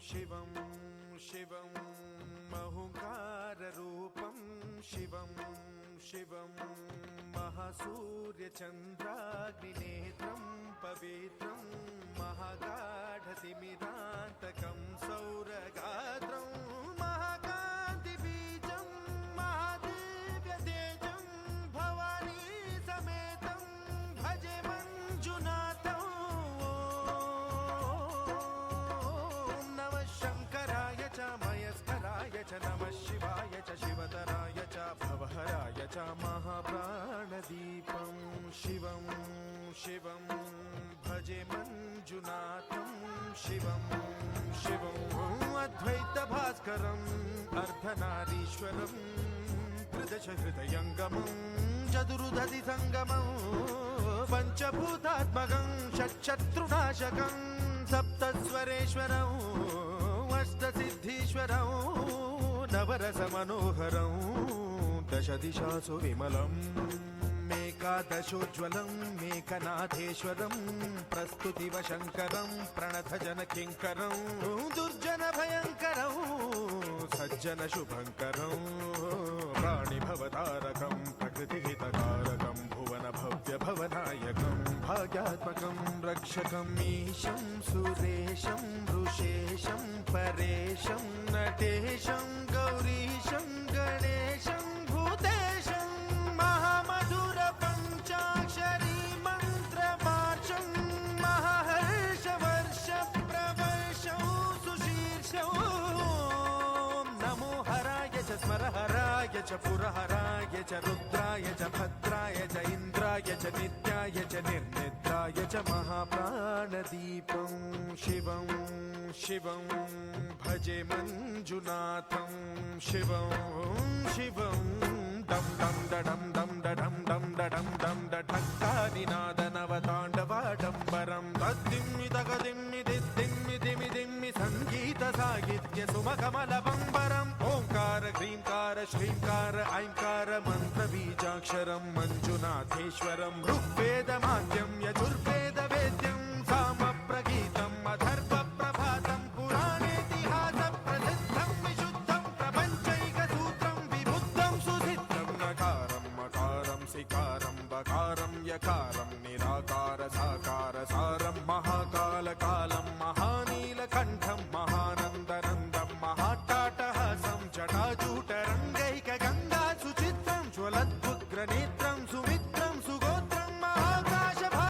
शिवं शिवं महुकाररूपं शिवं शिवं महासूर्यचन्द्राग्निनेत्रं पवित्रं महागाढतिमिरान्तकं सौरगात्रं महाकान्तिबीजं महादिव्यतेजं भवानी समेतं भजे मञ्जुनाथं। ॐ नमः शङ्कराय च मयस्कराय च नमः शिवाय च शिवतराय च भवहराय च महाप्राणदीपं शिवं शिवं भजे मञ्जुनाथं शिवं शिवं अद्वैतभास्करम् अर्धनारीश्वरं त्रिदशहृदयङ्गमं चतुर्दधिसङ्गमं पञ्चभूतात्मकं षट्शत्रुनाशकं सप्तस्वरेश्वरम् अष्टसिद्धीश्वरं नवरसमनोहरं दशदिशासु विमलम् एकादशोज्ज्वलं मेकनाथेश्वरं प्रस्तुतिवशङ्करं प्रणतजनकिङ्करं दुर्जनभयङ्करं सज्जनशुभङ्करं प्राणिभवतारकं प्रकृतिहितकारकं भुवनभव्यभवनायकं भाग्यात्मकं रक्षकं ईशं सुरेशं वृषेशं परेशं नटेशं गौरीशं गणेशं भूतेशं महामधुर पञ्चाक्षरी मन्त्रमार्चं महाहर्षवर्ष प्रवर्षं सुशीर्षं नमो हराय च स्मरहराय च पुरहराय च रुद्राय च भद्राय च इन्द्राय च नित्याय च निर्निद्राय च महाप्राणदीपं शिवं शिवं भजे मञ्जुनाथं शिवं शिवं दं दं दडं दं दडं दं दडं दं दठक्कानिनादनवताण्डवाडम्बरं तद्दिम्मि तगदिम्मि दिद्दिम्मि दिमि दिम्मि सङ्गीतसाहित्य सुमकमलबम्बरम् ओङ्कार ह्रीङ्कार श्रीङ्कार ऐङ्कार मन्त्रबीजाक्षरं मञ्जुनाथेश्वरं ऋग्वेदमाद्यं यजुर्वेदवेद्यं सामप्रगीतम् अथर्वप्रभातं पुराणेतिहासप्रसिद्धं विशुद्धं प्रपञ्चैकसूत्रं विबुद्धं सुसिद्धं नकारं मकारं सिकारं बकारं यकारं निराकार साकार